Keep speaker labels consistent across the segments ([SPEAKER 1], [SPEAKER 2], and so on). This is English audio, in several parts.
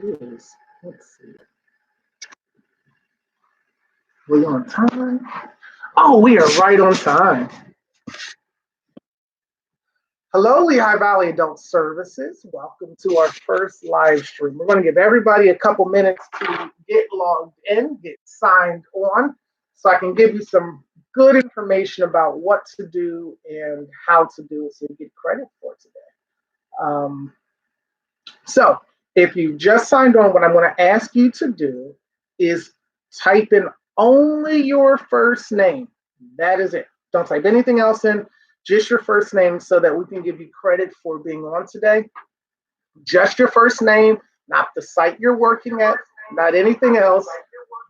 [SPEAKER 1] it is. Let's see. We on time? Oh, we are right on time. Hello, Lehigh Valley Adult Services. Welcome to our first live stream. We're going to give everybody a couple minutes to get logged in, get signed on, so I can give you some good information about what to do and how to do it so you get credit for today. So if you just signed on, what I'm going to ask you to do is type in only your first name. That is it. Don't type anything else in, just your first name so that we can give you credit for being on today. Just your first name, not the site you're working at, not anything else.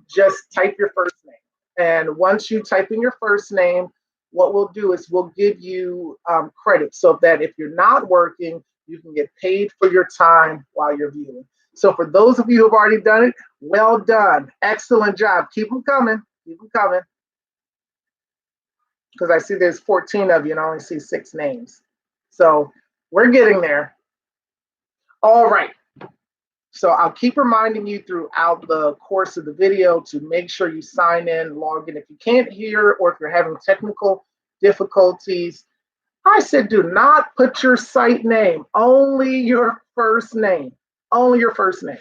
[SPEAKER 1] Just type your first name. And once you type in your first name, what we'll do is we'll give you credit so that if you're not working, you can get paid for your time while you're viewing. So for those of you who have already done it, well done. Excellent job. Keep them coming. Keep them coming. Because I see there's 14 of you and I only see 6 names. So we're getting there. All right. So I'll keep reminding you throughout the course of the video to make sure you sign in, log in. If you can't hear or if you're having technical difficulties, I said do not put your site name, only your first name. Only your first name.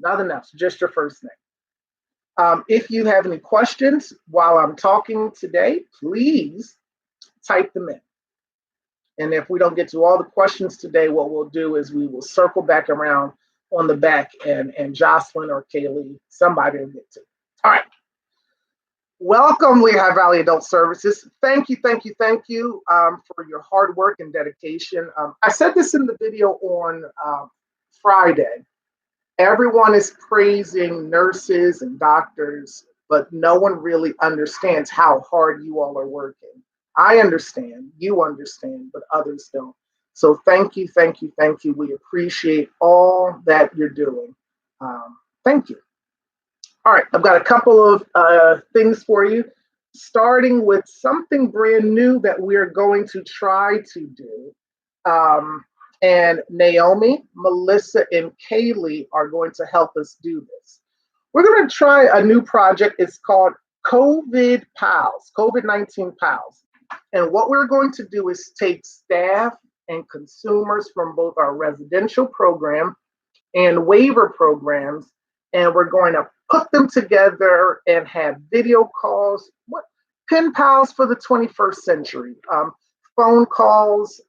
[SPEAKER 1] Nothing else, just your first name. If you have any questions while I'm talking today, please type them in. And if we don't get to all the questions today, what we'll do is we will circle back around on the back and Jocelyn or Kaylee, somebody will get to. All right. Welcome, Lehigh Valley Adult Services. Thank you for your hard work and dedication. I said this in the video on Friday. Everyone is praising nurses and doctors, but no one really understands how hard you all are working. I understand, you understand, but others don't. So thank you. We appreciate all that you're doing. Thank you. All right, I've got a couple of things for you, starting with something brand new that we're going to try to do. And Naomi, Melissa, and Kaylee are going to help us do this. We're going to try a new project. It's called COVID Pals, COVID-19 Pals. And what we're going to do is take staff and consumers from both our residential program and waiver programs, and we're going to put them together and have video calls, pen pals for the 21st century, phone calls,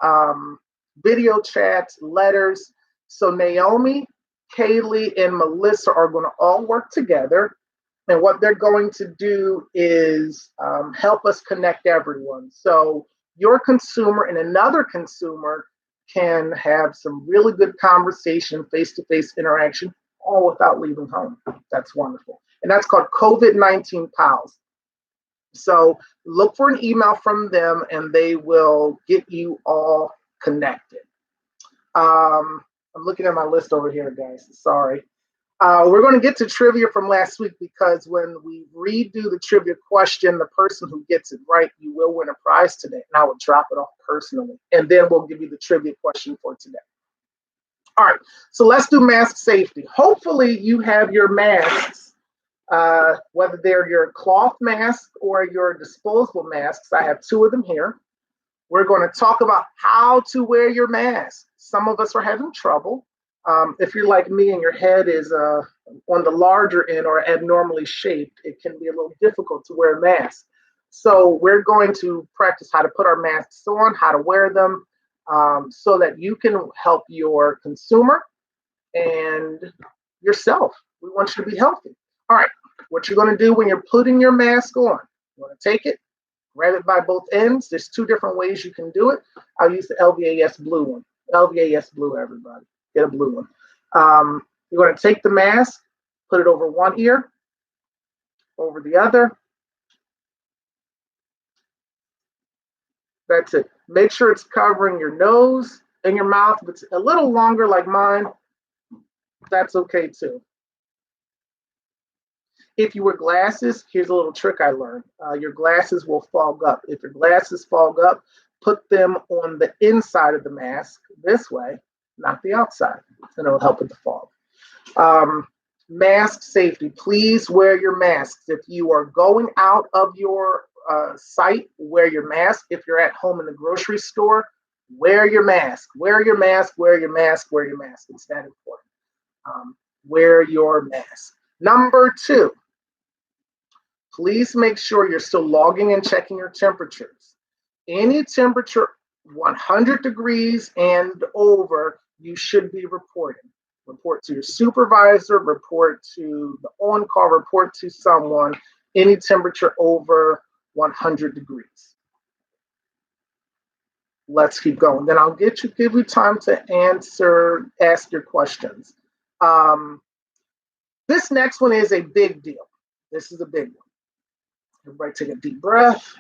[SPEAKER 1] video chats, letters. So Naomi, Kaylee, and Melissa are going to all work together. And what they're going to do is help us connect everyone. So your consumer and another consumer can have some really good conversation, face-to-face interaction, all without leaving home. That's wonderful. And that's called COVID-19 Pals. So look for an email from them and they will get you all connected. I'm looking at my list over here, guys. Sorry. We're going to get to trivia from last week because when we redo the trivia question, the person who gets it right, you will win a prize today. And I will drop it off personally. And then we'll give you the trivia question for today. All right, so let's do mask safety. Hopefully you have your masks, whether they're your cloth mask or your disposable masks. I have 2 of them here. We're going to talk about how to wear your mask. Some of us are having trouble. If you're like me and your head is on the larger end or abnormally shaped, it can be a little difficult to wear a mask. So we're going to practice how to put our masks on, how to wear them, so that you can help your consumer and yourself. We want you to be healthy. All right, what you're going to do when you're putting your mask on, you want to take it, grab it by both ends. There's 2 different ways you can do it. I'll use the LVAS blue one. LVAS blue, everybody. Get a blue one. You're going to take the mask, put it over one ear, over the other. That's it. Make sure it's covering your nose and your mouth. If it's a little longer like mine, that's okay too. If you wear glasses, here's a little trick I learned. Your glasses will fog up. If your glasses fog up, put them on the inside of the mask this way, not the outside, and it'll help with the fog. Mask safety. Please wear your masks. If you are going out of your site, wear your mask. If you're at home in the grocery store, wear your mask. Wear your mask. Wear your mask. Wear your mask. It's that important. Wear your mask. Number 2, please make sure you're still logging and checking your temperatures. Any temperature 100 degrees and over, you should be reporting. Report to your supervisor, report to the on-call, report to someone, any temperature over 100 degrees. Let's keep going. Then I'll give you time to ask your questions. This next one is a big deal. This is a big one. Everybody take a deep breath.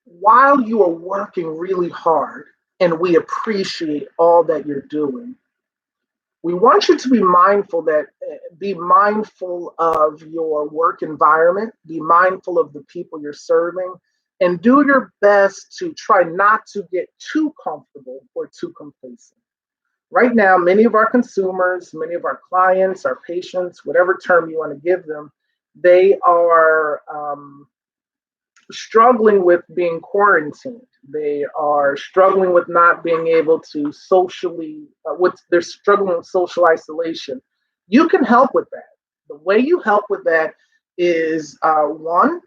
[SPEAKER 1] While you are working really hard, and we appreciate all that you're doing, we want you to be mindful of your work environment, be mindful of the people you're serving, and do your best to try not to get too comfortable or too complacent. Right now, many of our consumers, many of our clients, our patients, whatever term you want to give them, they are struggling with being quarantined. They are struggling with not being able to they're struggling with social isolation. You can help with that. The way you help with that is one,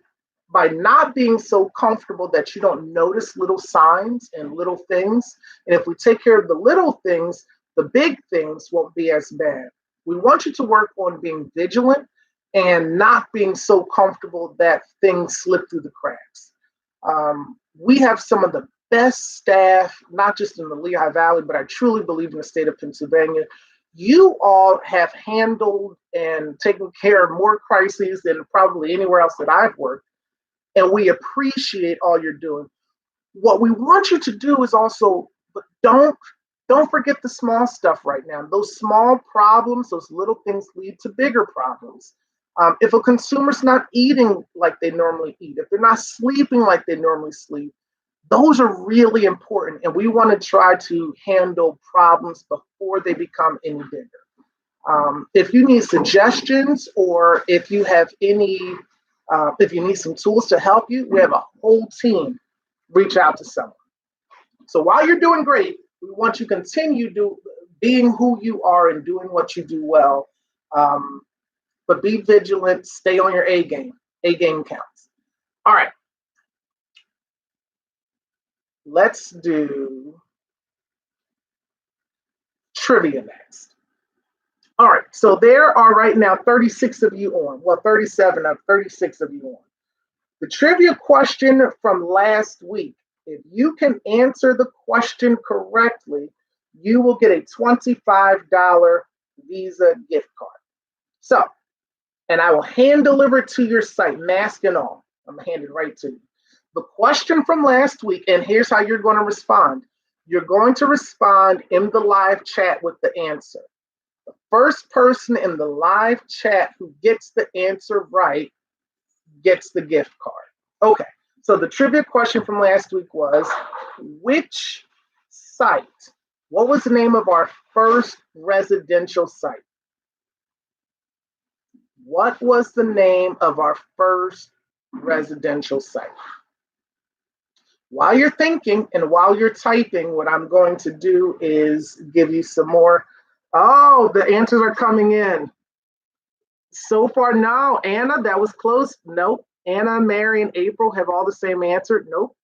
[SPEAKER 1] by not being so comfortable that you don't notice little signs and little things. And if we take care of the little things, the big things won't be as bad. We want you to work on being vigilant and not being so comfortable that things slip through the cracks. We have some of the best staff, not just in the Lehigh Valley, but I truly believe in the state of Pennsylvania. You all have handled and taken care of more crises than probably anywhere else that I've worked, and we appreciate all you're doing. What we want you to do is also, but don't forget the small stuff right now. Those small problems, those little things lead to bigger problems. If a consumer's not eating like they normally eat, if they're not sleeping like they normally sleep, those are really important. And we want to try to handle problems before they become any bigger. If you need suggestions or if you have if you need some tools to help you, we have a whole team. Reach out to someone. So while you're doing great, we want you to continue being who you are and doing what you do well. But be vigilant, stay on your A game. A game counts. All right. Let's do trivia next. All right. So there are right now 36 of you on. Well, 37 of 36 of you on. The trivia question from last week. If you can answer the question correctly, you will get a $25 Visa gift card. So, and I will hand deliver it to your site, mask and all. I'm gonna hand it right to you. The question from last week, and here's how you're going to respond. You're going to respond in the live chat with the answer. The first person in the live chat who gets the answer right gets the gift card. Okay, so the trivia question from last week was, which site, what was the name of our first residential site? What was the name of our first residential site? While you're thinking and while you're typing, what I'm going to do is give you some more. Oh, the answers are coming in. So far, no. Anna, that was close. Nope. Anna, Mary, and April have all the same answer. Nope.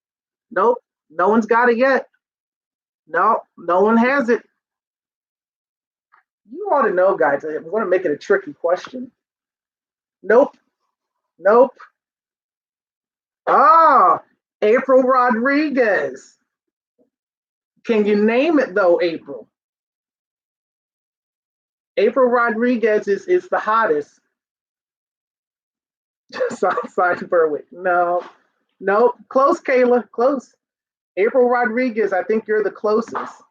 [SPEAKER 1] Nope. No one's got it yet. No, no one has it. You ought to know, guys. I'm going to make it a tricky question. Nope. Nope. Ah, April Rodriguez. Can you name it though, April? April Rodriguez is the hottest. Sorry, Berwick. No. Nope. Close, Kayla. Close. April Rodriguez, I think you're the closest.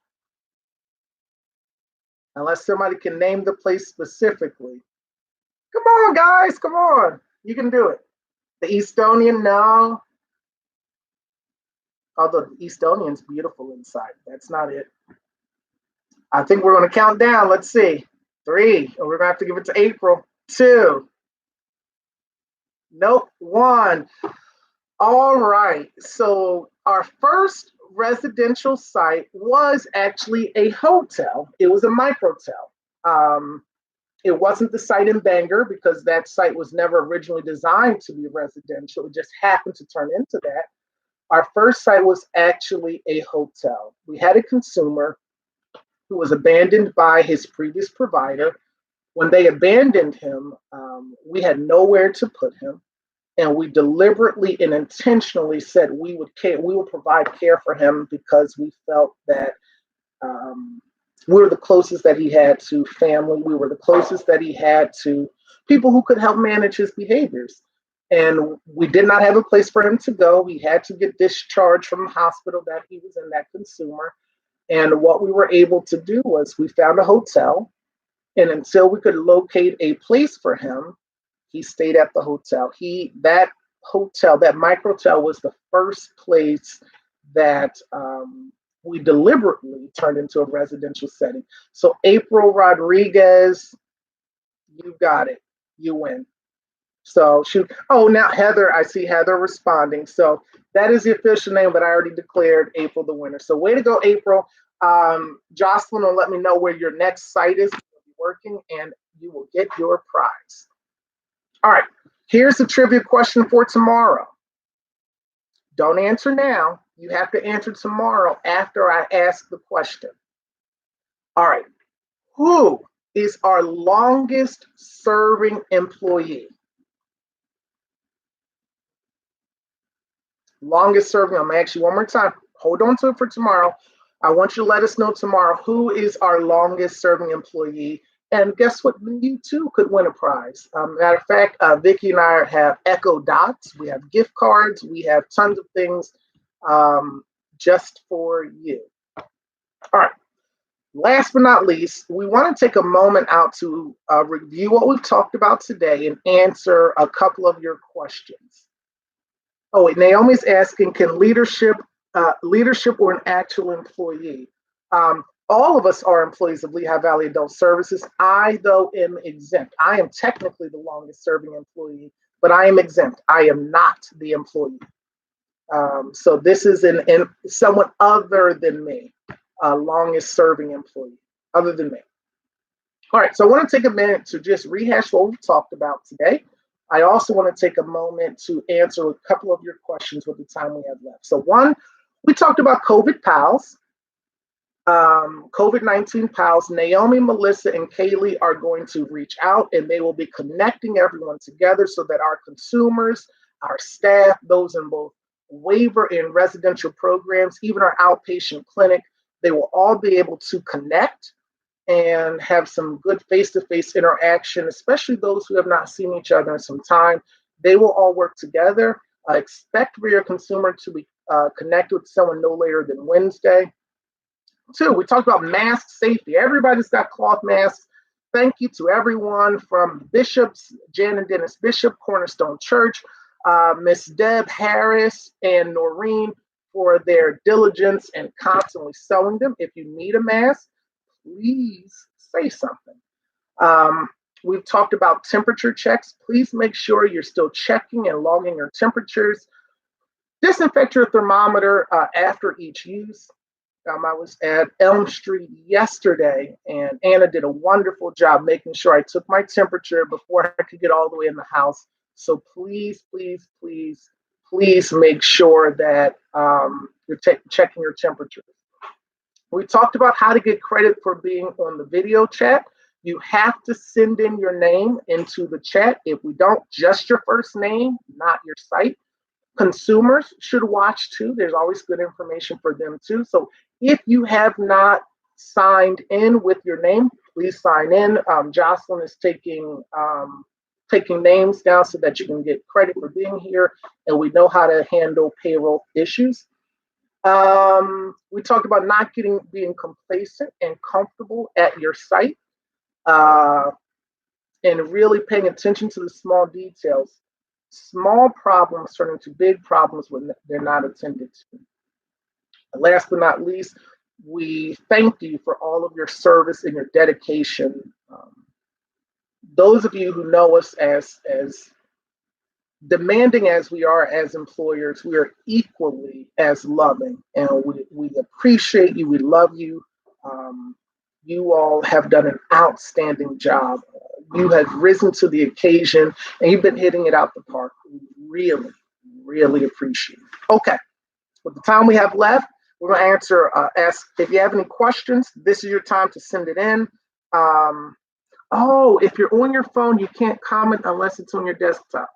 [SPEAKER 1] Unless somebody can name the place specifically. Come on, guys. Come on. You can do it. The Estonian, no. Although the Estonian's beautiful inside. That's not it. I think we're going to count down. Let's see. 3. And we're going to have to give it to April. 2. Nope. 1. All right. So our first residential site was actually a hotel. It was a microtel. It wasn't the site in Bangor because that site was never originally designed to be residential. It just happened to turn into that. Our first site was actually a hotel. We had a consumer who was abandoned by his previous provider. When they abandoned him, we had nowhere to put him, and we deliberately and intentionally said we would provide care for him because we felt that we were the closest that he had to family. We were the closest that he had to people who could help manage his behaviors. And we did not have a place for him to go. He had to get discharged from the hospital that he was in, that consumer. And what we were able to do was we found a hotel. And until we could locate a place for him, he stayed at the hotel. That hotel, that microtel, was the first place that we deliberately turned into a residential setting. So April Rodriguez, you got it. You win. So shoot. Oh, now Heather, I see Heather responding. So that is the official name, but I already declared April the winner. So way to go, April. Jocelyn will let me know where your next site is working, and you will get your prize. All right. Here's the trivia question for tomorrow. Don't answer now. You have to answer tomorrow after I ask the question. All right. Who is our longest serving employee? Longest serving. I'm going to ask you one more time. Hold on to it for tomorrow. I want you to let us know tomorrow who is our longest serving employee. And guess what? You too could win a prize. Matter of fact, Vicki and I have Echo Dots. We have gift cards. We have tons of things just for you. All right. Last but not least, we want to take a moment out to review what we've talked about today and answer a couple of your questions. Oh, wait, Naomi's asking, can leadership or an actual employee? All of us are employees of Lehigh Valley Adult Services. I, though, am exempt. I am technically the longest serving employee, but I am exempt. I am not the employee. So this is someone other than me, longest serving employee, other than me. All right, so I want to take a minute to just rehash what we've talked about today. I also want to take a moment to answer a couple of your questions with the time we have left. So one, we talked about COVID pals. COVID-19 pals. Naomi, Melissa, and Kaylee are going to reach out, and they will be connecting everyone together so that our consumers, our staff, those in both waiver and residential programs, even our outpatient clinic, they will all be able to connect and have some good face-to-face interaction, especially those who have not seen each other in some time. They will all work together. Expect for your consumer to be connected with someone no later than Wednesday. 2, we talked about mask safety. Everybody's got cloth masks. Thank you to everyone from Bishops, Jan and Dennis Bishop, Cornerstone Church, Miss Deb Harris, and Noreen for their diligence and constantly selling them. If you need a mask, please say something. We've talked about temperature checks. Please make sure you're still checking and logging your temperatures. Disinfect your thermometer after each use. I was at Elm Street yesterday, and Anna did a wonderful job making sure I took my temperature before I could get all the way in the house. So please, please, please, please make sure that you're checking your temperature. We talked about how to get credit for being on the video chat. You have to send in your name into the chat. If we don't, just your first name, not your site. Consumers should watch too. There's always good information for them too. So if you have not signed in with your name, please sign in. Jocelyn is taking names down so that you can get credit for being here, and we know how to handle payroll issues. We talked about not being complacent and comfortable at your site, and really paying attention to the small details. Small problems turn into big problems when they're not attended to. Last but not least, We thank you for all of your service and your dedication. Those of you who know us as demanding as we are as employers, we are equally as loving, and we appreciate you. We love you. Um, you all have done an outstanding job. You have risen to the occasion, and you've been hitting it out the park. We really, really appreciate it. Okay, with the time we have left, we're going to ask if you have any questions. This is your time to send it in. Oh, if you're on your phone, you can't comment unless it's on your desktop.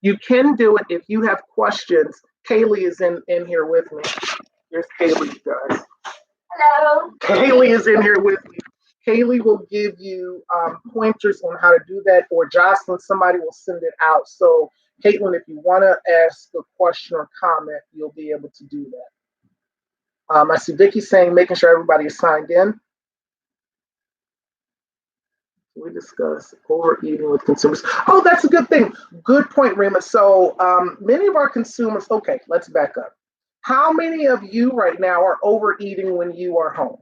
[SPEAKER 1] You can do it if you have questions. Kaylee is in here with me. There's Kaylee, guys. Hello. Kaylee is in here with me. Kaylee will give you pointers on how to do that, or Jocelyn, somebody will send it out. So, Caitlin, if you want to ask a question or comment, you'll be able to do that. I see Vicky saying, making sure everybody is signed in. We discuss overeating with consumers. Oh, that's a good thing. Good point, Rima. So many of our consumers, okay, let's back up. How many of you right now are overeating when you are home?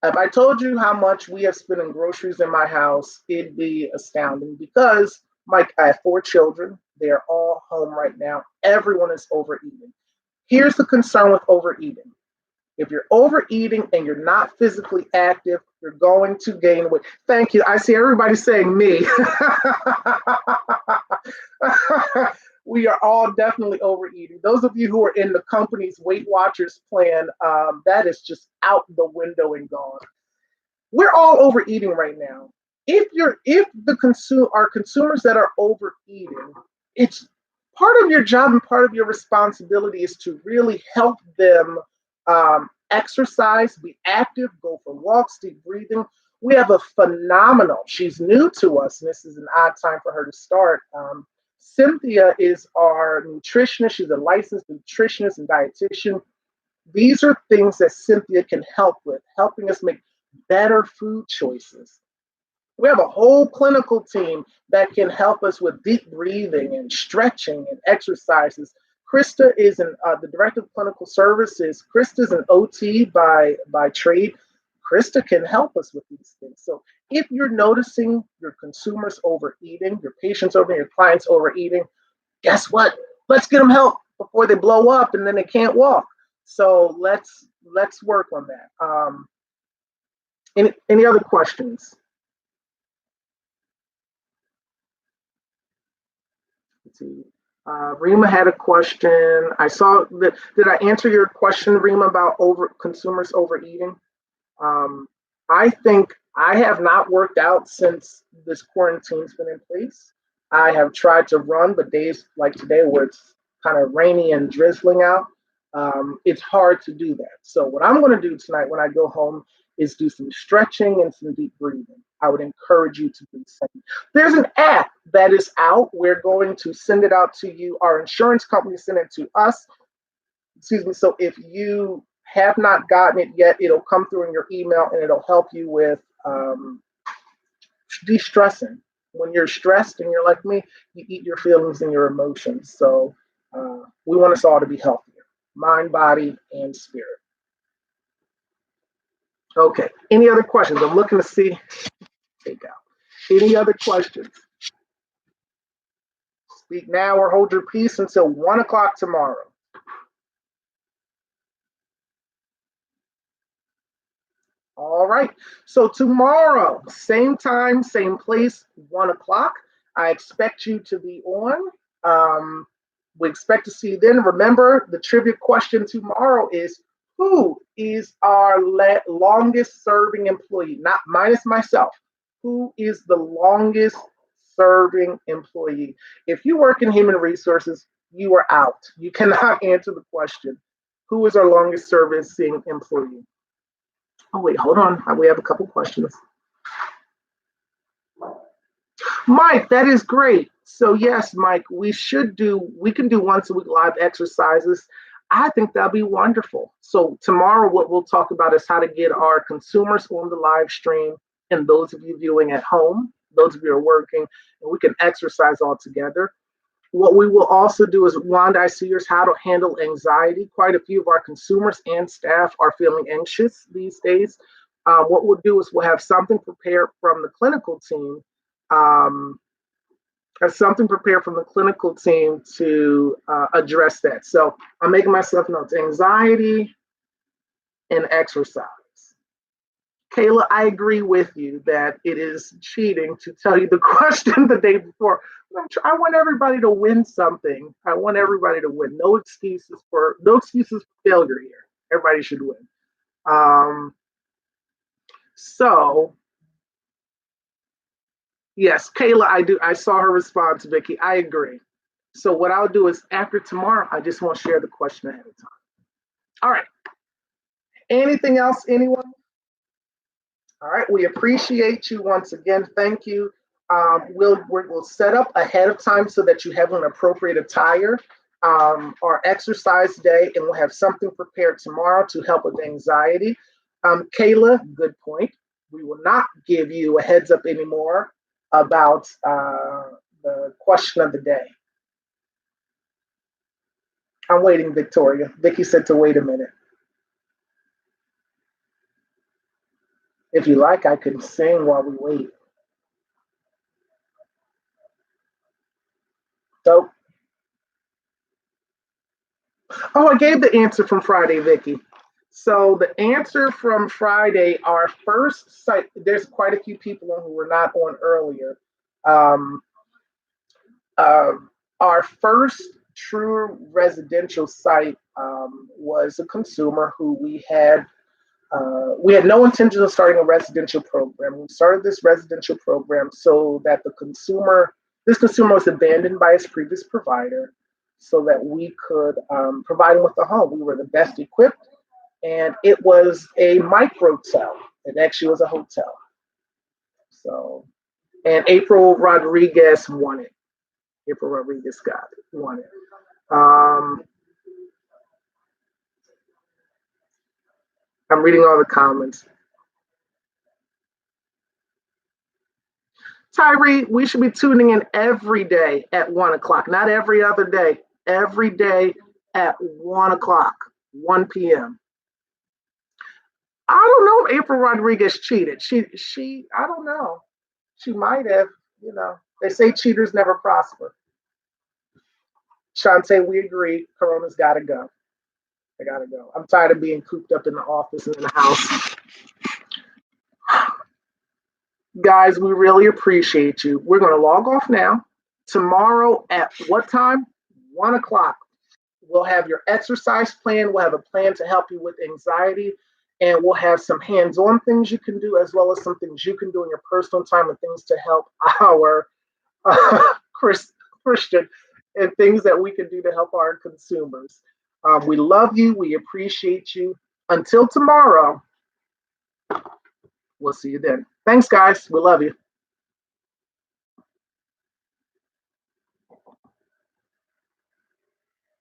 [SPEAKER 1] If I told you how much we have spent on groceries in my house, it'd be astounding because, Mike, I have 4 children. They are all home right now. Everyone is overeating. Here's the concern with overeating. If you're overeating and you're not physically active, you're going to gain weight. Thank you. I see everybody saying me. We are all definitely overeating. Those of you who are in the company's Weight Watchers plan, that is just out the window and gone. We're all overeating right now. If our consumers that are overeating, it's part of your job and part of your responsibility is to really help them exercise, be active, go for walks, deep breathing. We have a phenomenal, she's new to us, and this is an odd time for her to start. Cynthia is our nutritionist. She's a licensed nutritionist and dietitian. These are things that Cynthia can help with, helping us make better food choices. We have a whole clinical team that can help us with deep breathing and stretching and exercises. Krista is the director of clinical services. Krista's an OT by trade. Krista can help us with these things. So if you're noticing your consumers overeating, your patients overeating, your clients overeating, guess what? Let's get them help before they blow up and then they can't walk. So let's work on that. Any other questions? Let's see. Rima had a question. I saw that. Did I answer your question, Rima, about consumers overeating? I think I have not worked out since this quarantine's been in place. I have tried to run, but days like today where it's kind of rainy and drizzling out, it's hard to do that. So what I'm going to do tonight when I go home is do some stretching and some deep breathing. I would encourage you to do the same. There's an app that is out. We're going to send it out to you. Our insurance company sent it to us. Excuse me. So if you have not gotten it yet, it'll come through in your email and it'll help you with de-stressing. When you're stressed and you're like me, you eat your feelings and your emotions. So we want us all to be healthier, mind, body, and spirit. Okay. Any other questions? I'm looking to see. Take out. Any other questions? Speak now or hold your peace until 1 o'clock tomorrow. All right. So tomorrow, same time, same place, 1 o'clock. I expect you to be on. We expect to see you then. Remember, the trivia question tomorrow is, who is our longest serving employee? Not minus myself. Who is the longest serving employee? If you work in human resources, you are out. You cannot answer the question. Who is our longest servicing employee? Oh, wait, hold on. We have a couple questions. Mike, that is great. So yes, Mike, we can do once a week live exercises. I think that'll be wonderful. So tomorrow, what we'll talk about is how to get our consumers on the live stream and those of you viewing at home, those of you who are working, and we can exercise all together. What we will also do is, Wanda, I see yours, how to handle anxiety. Quite a few of our consumers and staff are feeling anxious these days. What we'll do is we'll have something prepared from the clinical team, um, something prepared from the clinical team to address that. So I'm making myself notes: anxiety and exercise. Kayla, I agree with you that it is cheating to tell you the question the day before. I want everybody to win something. I want everybody to win. No excuses for failure here. Everybody should win. Um, so yes, Kayla, I do. I saw her response, Vicky. I agree. So what I'll do is after tomorrow, I just won't share the question ahead of time. All right. Anything else, anyone? All right, we appreciate you once again. Thank you. We'll set up ahead of time so that you have an appropriate attire, our exercise day, and we'll have something prepared tomorrow to help with anxiety. Kayla, good point. We will not give you a heads up anymore about the question of the day. I'm waiting, Victoria. Vicky said to wait a minute. If you like, I can sing while we wait. So, oh, I gave the answer from Friday, Vicky. So the answer from Friday, our first site, there's quite a few people who were not on earlier. Um, uh, our first true residential site was a consumer who we had no intention of starting a residential program. We started this residential program so that this consumer was abandoned by his previous provider, so that we could provide him with a home. We were the best equipped, and it was a microtel. It actually was a hotel. So, and April Rodriguez won it. April Rodriguez won it. I'm reading all the comments. Tyree, we should be tuning in every day at 1 o'clock, not every other day, every day at 1 o'clock, 1 p.m. I don't know if April Rodriguez cheated. I don't know. She might have, they say cheaters never prosper. Shantae, we agree. Corona's got to go. I got to go. I'm tired of being cooped up in the office and in the house. Guys, we really appreciate you. We're going to log off now. Tomorrow at what time? 1 o'clock. We'll have your exercise plan. We'll have a plan to help you with anxiety. And we'll have some hands on things you can do, as well as some things you can do in your personal time and things to help our Christian and things that we can do to help our consumers. We love you. We appreciate you. Until tomorrow, we'll see you then. Thanks, guys. We love you.